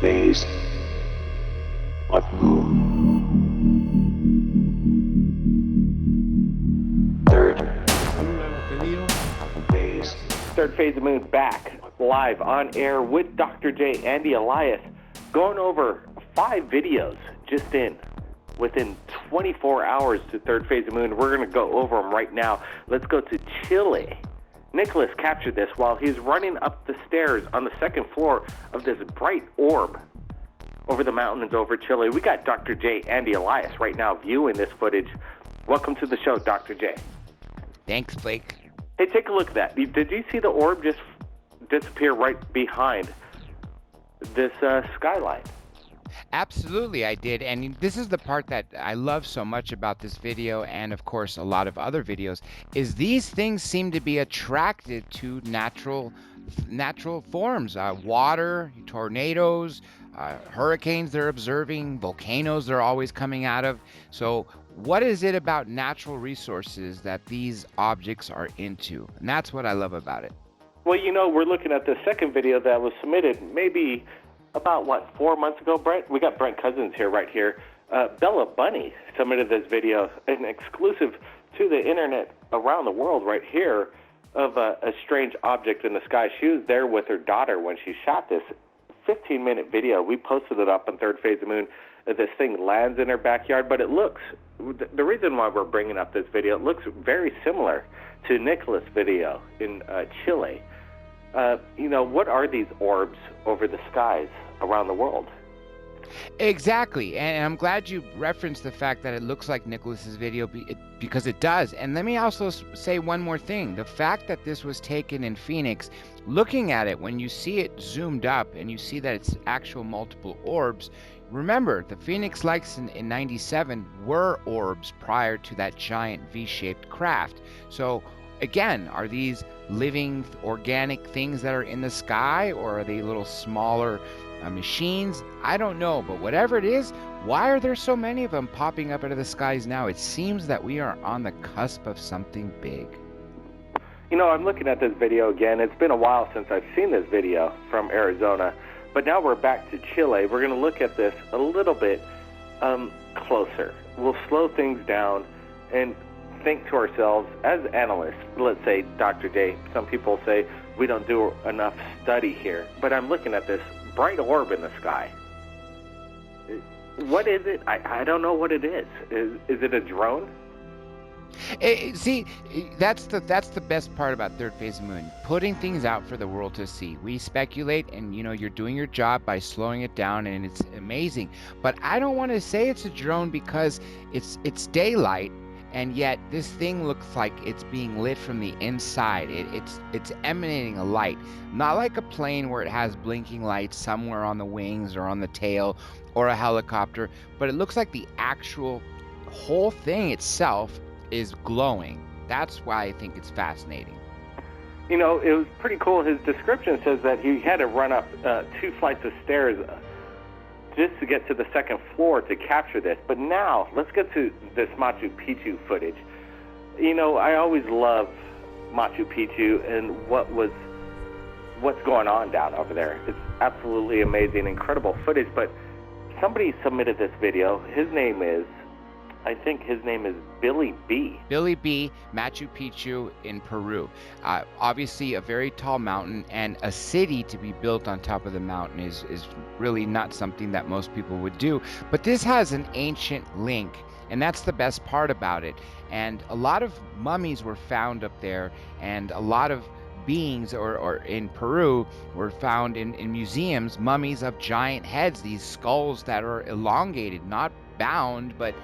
Phase. What Third phase. Third Phase of Moon back live on air with Dr. J, Andy Elias, going over 5 videos just within 24 hours to Third Phase of Moon. We're going to go over them right now. Let's go to Chile. Nicholas captured this while he's running up the stairs on the second floor of this bright orb over the mountains over Chile. We got Dr. J, Andy Elias, right now viewing this footage. Welcome to the show, Dr. J. Thanks, Blake. Hey, take a look at that. Did you see the orb just disappear right behind this skyline? Absolutely, I did. And this is the part that I love so much about this video, and of course a lot of other videos, is these things seem to be attracted to natural forms. Water, tornadoes, hurricanes they're observing, volcanoes they're always coming out of. So what is it about natural resources that these objects are into? And that's what I love about it. Well, you know, we're looking at the second video that was submitted maybe about, 4 months ago, Brent? We got Brent Cousins here, right here. Bella Bunny submitted this video, an exclusive to the internet around the world right here, of a strange object in the sky. She was there with her daughter when she shot this 15-minute video. We posted it up on Third Phase of Moon. This thing lands in her backyard, but it looks, the reason why we're bringing up this video, it looks very similar to Nicholas' video in Chile. You know, what are these orbs over the skies around the world? Exactly, and I'm glad you referenced the fact that it looks like Nicholas's video because it does. And let me also say one more thing. The fact that this was taken in Phoenix, looking at it, when you see it zoomed up and you see that it's actual multiple orbs, remember, the Phoenix lights in 97 were orbs prior to that giant V-shaped craft. So again, are these living organic things that are in the sky, or are they little smaller machines? I don't know, but whatever it is, why are there so many of them popping up out of the skies now? It seems that we are on the cusp of something big. You know, I'm looking at this video again. It's been a while since I've seen this video from Arizona, but now we're back to Chile. We're going to look at this a little bit closer. We'll slow things down and think to ourselves as analysts. Let's say, Dr. J, some people say we don't do enough study here, but I'm looking at this bright orb in the sky. What is it? I don't know what it is. Is it a drone? See, that's the best part about Third Phase of Moon, putting things out for the world to see. We speculate, and you know, you're doing your job by slowing it down, and it's amazing. But I don't want to say it's a drone because it's daylight, and yet this thing looks like it's being lit from the inside. It's emanating a light, not like a plane where it has blinking lights somewhere on the wings or on the tail, or a helicopter, but it looks like the actual whole thing itself is glowing. That's why I think it's fascinating. You know, it was pretty cool. His description says that he had to run up 2 flights of stairs just to get to the second floor to capture this. But now, let's get to this Machu Picchu footage. You know, I always love Machu Picchu and what's going on down over there. It's absolutely amazing, incredible footage. But somebody submitted this video. I think his name is Billy B. Billy B, Machu Picchu in Peru. Obviously a very tall mountain, and a city to be built on top of the mountain is really not something that most people would do. But this has an ancient link, and that's the best part about it. And a lot of mummies were found up there, and a lot of beings or in Peru were found in museums, mummies of giant heads, these skulls that are elongated, not bound, but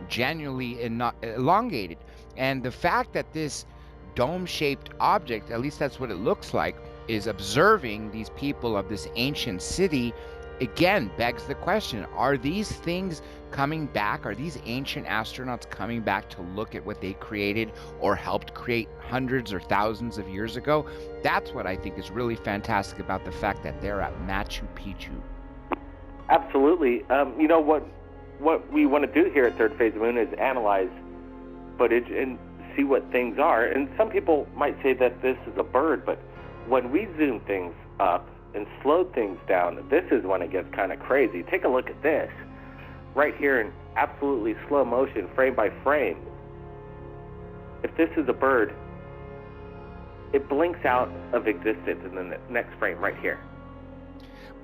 genuinely elongated. And the fact that this dome-shaped object, at least that's what it looks like, is observing these people of this ancient city, again begs the question, are these things coming back? Are these ancient astronauts coming back to look at what they created or helped create hundreds or thousands of years ago? That's what I think is really fantastic about the fact that they're at Machu Picchu. Absolutely. You know what we want to do here at Third Phase of Moon is analyze footage and see what things are. And some people might say that this is a bird, but when we zoom things up and slowed things down, this is when it gets kind of crazy. Take a look at this. Right here in absolutely slow motion, frame by frame. If this is a bird, it blinks out of existence in the next frame right here.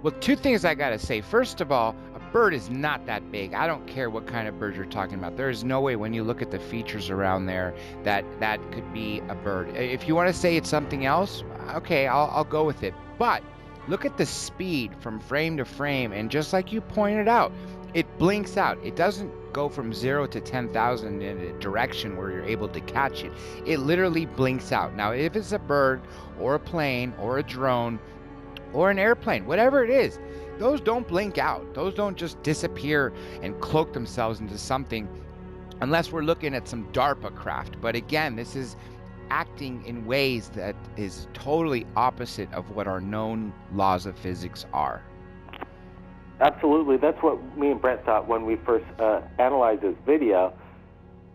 Well, two things I gotta say. First of all, a bird is not that big. I don't care what kind of bird you're talking about. There is no way when you look at the features around there that that could be a bird. If you want to say it's something else, okay, I'll go with it. But look at the speed from frame to frame, and just like you pointed out, it blinks out. It doesn't go from 0 to 10,000 in a direction where you're able to catch it. It literally blinks out. Now, if it's a bird or a plane or a drone or an airplane, whatever it is, those don't blink out. Those don't just disappear and cloak themselves into something unless we're looking at some DARPA craft. But again, this is acting in ways that is totally opposite of what our known laws of physics are. Absolutely. That's what me and Brent thought when we first analyzed this video.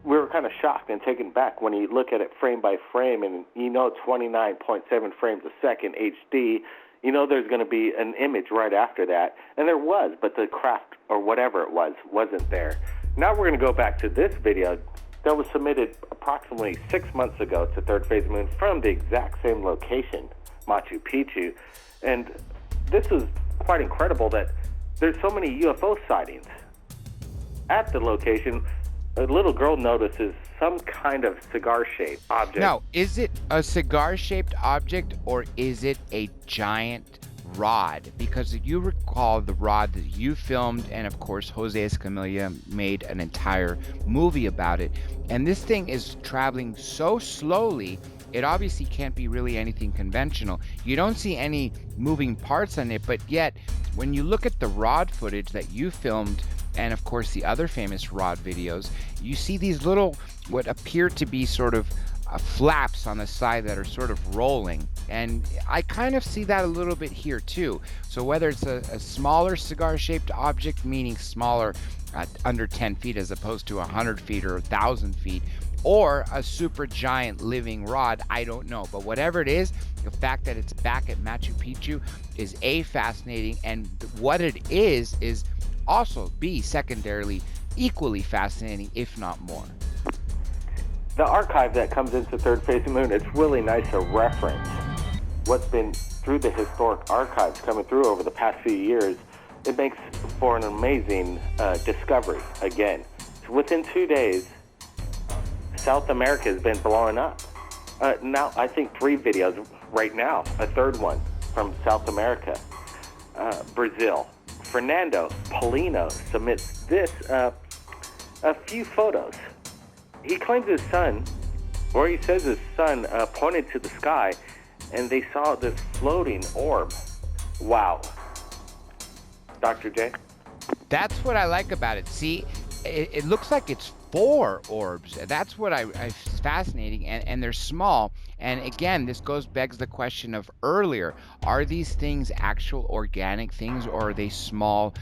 We were kind of shocked and taken back when you look at it frame by frame, and 29.7 frames a second HD. There's going to be an image right after that, and there was, but the craft or whatever it was wasn't there. Now we're going to go back to this video that was submitted approximately 6 months ago to Third Phase Moon from the exact same location, Machu Picchu, and this is quite incredible that there's so many UFO sightings at the location. A little girl notices some kind of cigar-shaped object. Now, is it a cigar-shaped object or is it a giant rod? Because if you recall the rod that you filmed, and of course Jose Escamilla made an entire movie about it, and this thing is traveling so slowly, it obviously can't be really anything conventional. You don't see any moving parts on it, but yet when you look at the rod footage that you filmed, and of course the other famous rod videos, you see these little, what appear to be sort of flaps on the side that are sort of rolling. And I kind of see that a little bit here too. So whether it's a smaller cigar-shaped object, meaning smaller, under 10 feet as opposed to 100 feet or 1,000 feet, or a super giant living rod, I don't know. But whatever it is, the fact that it's back at Machu Picchu is A, fascinating, and what it is also B, secondarily, equally fascinating, if not more. The archive that comes into Third Phase Moon, it's really nice to reference what's been through the historic archives coming through over the past few years. It makes for an amazing discovery again. So within 2 days, South America has been blowing up. Now, I think 3 videos right now, a third one from South America. Brazil. Fernando Polino submits this, a few photos. He claims his son, or he says his son, pointed to the sky, and they saw this floating orb. Wow. Dr. J? That's what I like about it. See, it looks like it's 4 orbs. That's what I fascinating, and they're small. And again, this begs the question of earlier: are these things actual organic things, or are they small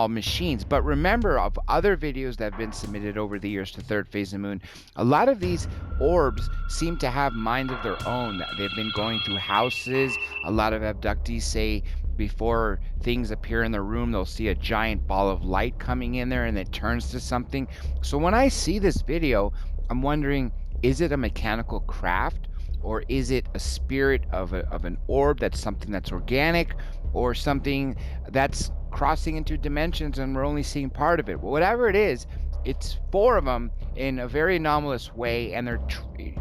machines? But remember, of other videos that have been submitted over the years to Third Phase of the Moon, a lot of these orbs seem to have minds of their own. They've been going through houses. A lot of abductees say before things appear in the room, they'll see a giant ball of light coming in there and it turns to something. So when I see this video, I'm wondering, is it a mechanical craft, or is it a spirit of an orb that's something that's organic, or something that's crossing into dimensions and we're only seeing part of it? Well, whatever it is, it's 4 of them in a very anomalous way, and they're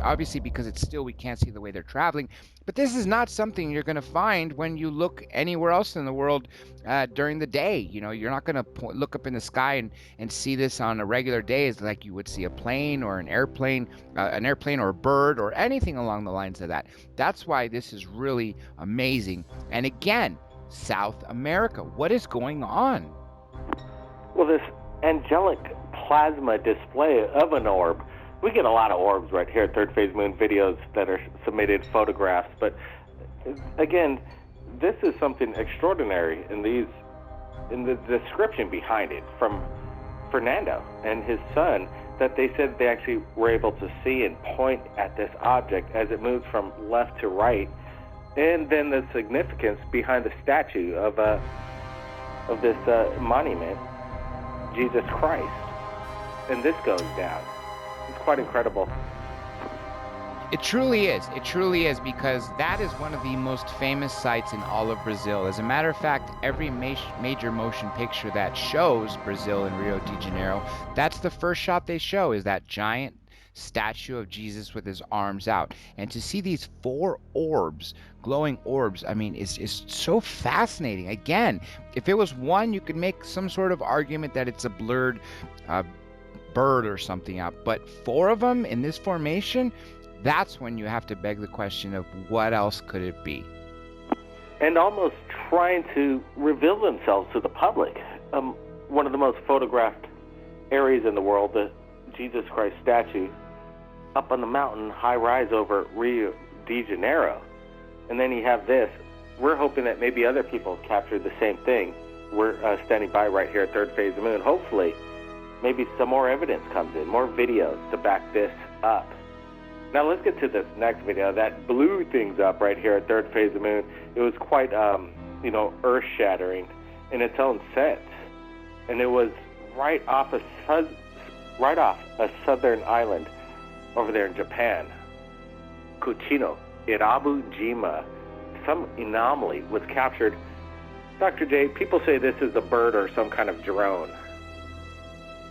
obviously, because it's still, we can't see the way they're traveling. But this is not something you're going to find when you look anywhere else in the world during the day. You're not going to look up in the sky and see this on a regular day as like you would see a plane or an airplane or a bird or anything along the lines of that. That's why this is really amazing. And again, South America, what is going on? Well, this angelic plasma display of an orb. We get a lot of orbs right here at Third Phase Moon videos that are submitted, photographs, but again, this is something extraordinary in the description behind it from Fernando and his son, that they said they actually were able to see and point at this object as it moves from left to right. And then the significance behind the statue of this monument, Jesus Christ. And this goes down. It's quite incredible. It truly is. It truly is, because that is one of the most famous sites in all of Brazil. As a matter of fact, every major motion picture that shows Brazil and Rio de Janeiro, that's the first shot they show, is that giant statue of Jesus with his arms out. And to see these 4 orbs, glowing orbs, I mean, it's so fascinating. Again, if it was one, you could make some sort of argument that it's a blurred bird or something out. But 4 of them in this formation, that's when you have to beg the question of what else could it be? And almost trying to reveal themselves to the public. One of the most photographed areas in the world, the Jesus Christ statue, up on the mountain, high rise over Rio de Janeiro. And then you have this. We're hoping that maybe other people captured the same thing. We're standing by right here at third phase of the moon. Hopefully, maybe some more evidence comes in, more videos to back this up. Now let's get to this next video that blew things up right here at third phase of the moon. It was quite, earth-shattering in its own sense, and it was right off a southern island over there in Japan. Kuchino, Irabu Jima. Some anomaly was captured. Dr. J, people say this is a bird or some kind of drone.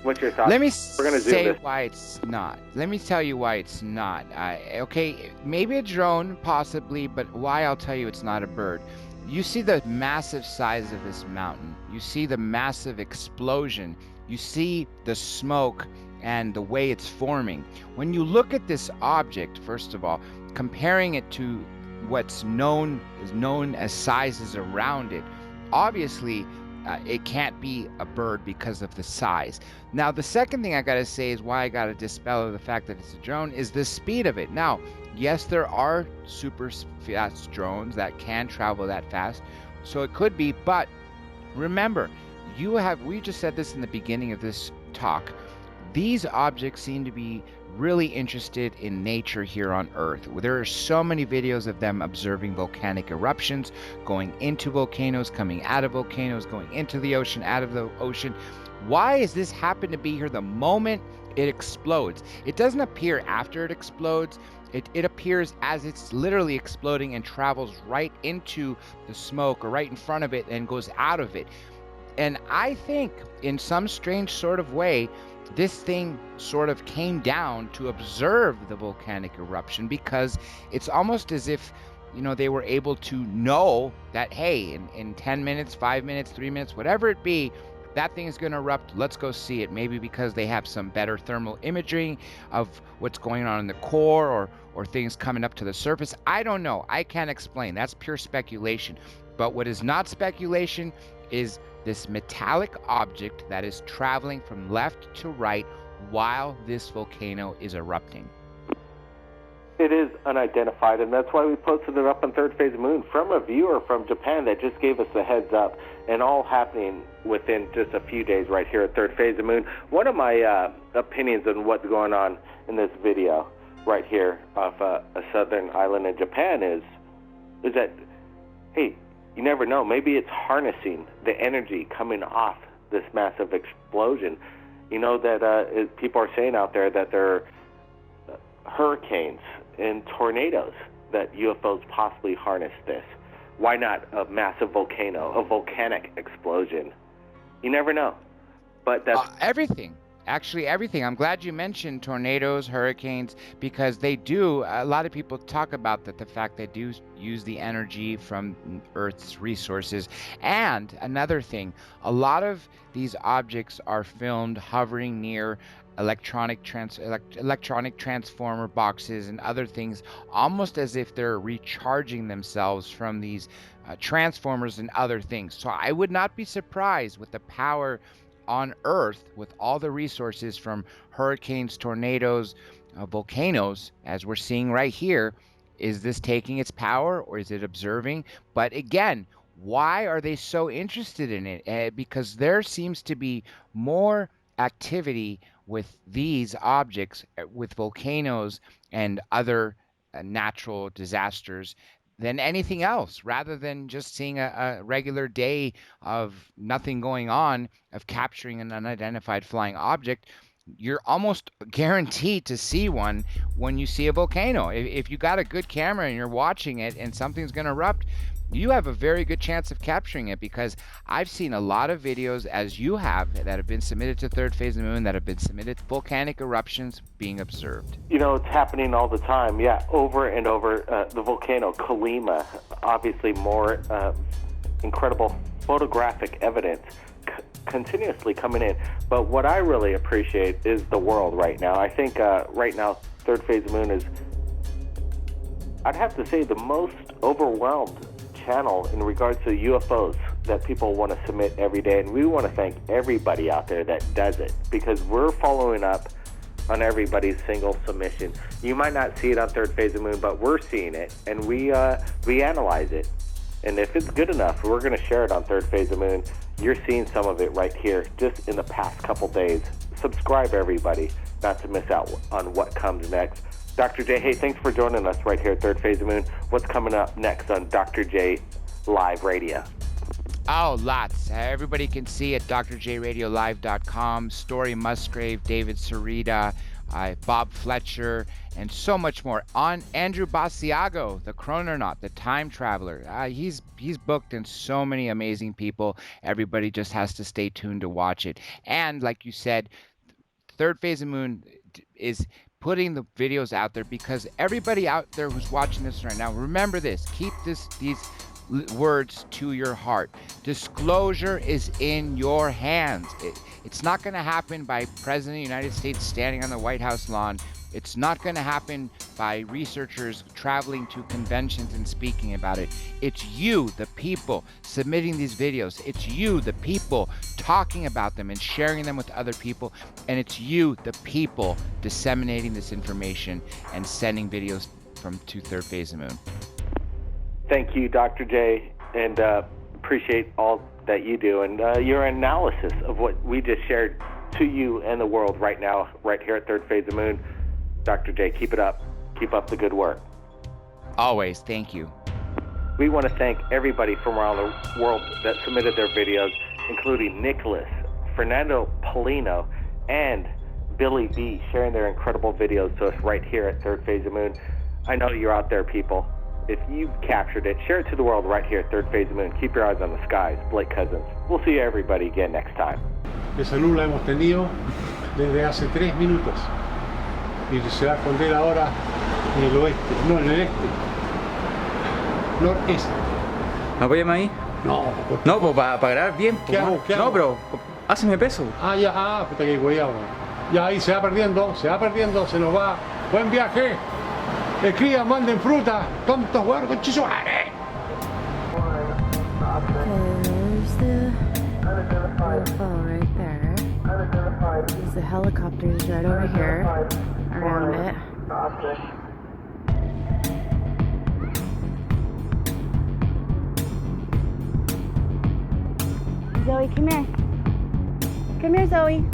What's your thoughts? Let me say why it's not. Let me tell you why it's not. Okay, maybe a drone, possibly, but why? I'll tell you it's not a bird. You see the massive size of this mountain. You see the massive explosion. You see the smoke and the way it's forming. When you look at this object, first of all, comparing it to what's known as sizes around it, obviously, it can't be a bird because of the size. Now, the second thing I gotta say is why I gotta dispel the fact that it's a drone is the speed of it. Now, yes, there are super fast drones that can travel that fast, so it could be, but remember, we just said this in the beginning of this talk, these objects seem to be really interested in nature here on Earth. There are so many videos of them observing volcanic eruptions, going into volcanoes, coming out of volcanoes, going into the ocean, out of the ocean. Why does this happen to be here the moment it explodes? It doesn't appear after it explodes. It appears as it's literally exploding and travels right into the smoke or right in front of it and goes out of it. And I think in some strange sort of way, this thing sort of came down to observe the volcanic eruption, because it's almost as if, they were able to know that, hey, in 10 minutes, 5 minutes, 3 minutes, whatever it be, that thing is going to erupt. Let's go see it. Maybe because they have some better thermal imaging of what's going on in the core, or things coming up to the surface. I don't know. I can't explain. That's pure speculation. But what is not speculation is this metallic object that is traveling from left to right while this volcano is erupting. It is unidentified, and that's why we posted it up on third phase of the moon from a viewer from Japan that just gave us the heads up, and all happening within just a few days right here at third phase of the moon. One of my opinions on what's going on in this video right here off a southern island in Japan is that, hey, you never know. Maybe it's harnessing the energy coming off this massive explosion. You know that people are saying out there that there are hurricanes and tornadoes that UFOs possibly harness this. Why not a massive volcano, a volcanic explosion? You never know. But that's everything. Actually, everything. I'm glad you mentioned tornadoes, hurricanes, because they do. A lot of people talk about the fact they do use the energy from Earth's resources. And another thing, a lot of these objects are filmed hovering near electronic transformer boxes and other things, almost as if they're recharging themselves from these transformers and other things. So I would not be surprised with the power on Earth, with all the resources from hurricanes, tornadoes, volcanoes, as we're seeing right here. Is this taking its power, or is it observing? But again, why are they so interested in it? Because there seems to be more activity with these objects, with volcanoes and other natural disasters, than anything else, rather than just seeing a regular day of nothing going on, of capturing an unidentified flying object. You're almost guaranteed to see one when you see a volcano. If you got a good camera and you're watching it and something's going to erupt, you have a very good chance of capturing it, because I've seen a lot of videos, as you have, that have been submitted to third phase of the moon, that have been submitted to volcanic eruptions being observed. You know, it's happening all the time. Yeah, over and over. The volcano, Colima, obviously more incredible photographic evidence continuously coming in. But what I really appreciate is the world right now. I think right now, third phase of the moon is, I'd have to say, the most overwhelmed channel in regards to UFOs that people want to submit every day. And we want to thank everybody out there that does it, because we're following up on everybody's single submission. You might not see it on third phase of the moon, but we're seeing it, and we analyze it. And if it's good enough, we're going to share it on third phase of the moon. You're seeing some of it right here just in the past couple days. Subscribe, everybody, not to miss out on what comes next. Dr. J, hey, thanks for joining us right here at Third Phase of the Moon. What's coming up next on Dr. J Live Radio? Oh, lots. Everybody can see at drjradiolive.com. Story Musgrave, David Sarita, Bob Fletcher, and so much more. On Andrew Basiago, the chrononaut, the time traveler. He's booked in so many amazing people. Everybody just has to stay tuned to watch it. And like you said, Third Phase of the Moon is putting the videos out there, because everybody out there who's watching this right now, remember this, keep these words to your heart. Disclosure is in your hands. It's not going to happen by President of the United States standing on the White House lawn. It's not going to happen by researchers traveling to conventions and speaking about it. It's you, the people, submitting these videos. It's you, the people, talking about them and sharing them with other people. And it's you, the people, disseminating this information and sending videos to third phase of the moon. Thank you, Dr. J, and appreciate all that you do and your analysis of what we just shared to you and the world right now, right here at Third Phase of the Moon. Dr. J, keep it up. Keep up the good work. Always. Thank you. We want to thank everybody from around the world that submitted their videos, including Nicholas, Fernando Polino, and Billy B, sharing their incredible videos to us right here at Third Phase of the Moon. I know you're out there, people. If you've captured it, share it to the world right here at Third Phase of the Moon. Keep your eyes on the skies. Blake Cousins. We'll see everybody again next time. Esa luz la hemos tenido desde hace 3 minutos. Y se va a esconder ahora en el oeste, no en el este, noreste. ¿Me apoyas ahí? No, No, pues para grabar bien. ¿Qué hago? ¿Qué no, hago? pero hazme peso. Ya, puta que cuidado. Ya ahí se va perdiendo, se nos va. Buen viaje. Escriban, manden fruta, tontos huevos, conchizuares. There's the UFO right there. There's the helicopters right over here around it. Zoe, come here. Come here, Zoe.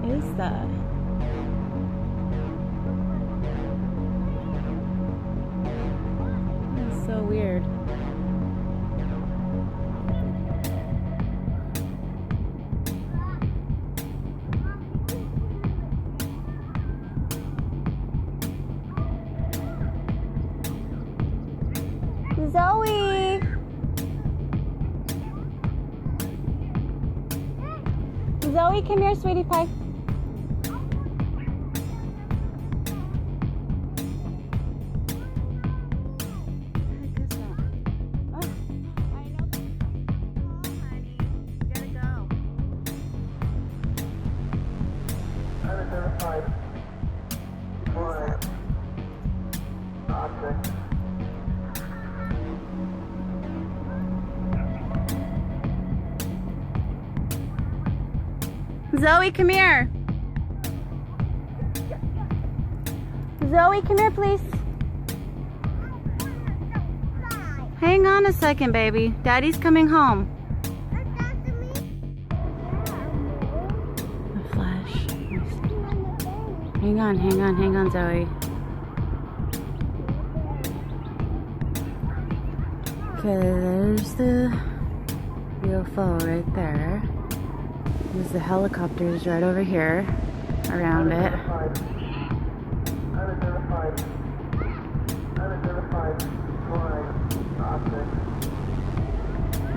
Asa. That's so weird. Zoe! Zoe, come here, sweetie pie. Zoe, come here. Zoe, come here, please. Hang on a second, baby. Daddy's coming home. The flash. Hang on, Zoe. Okay, there's the UFO right there. There's the helicopters right over here around it.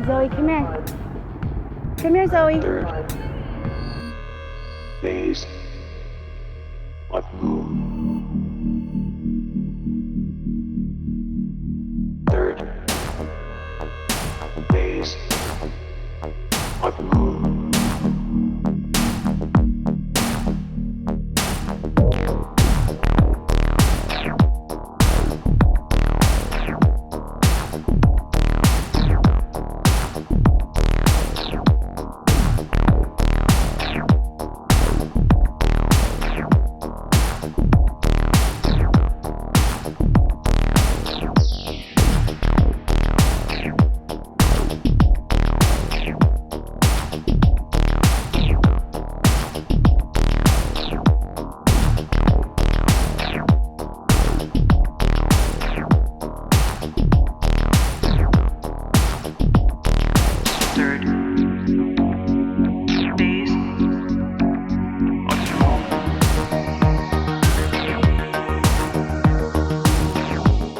Zoe, come here. Come here, Zoe. Third phase of moon. Third phase of moon.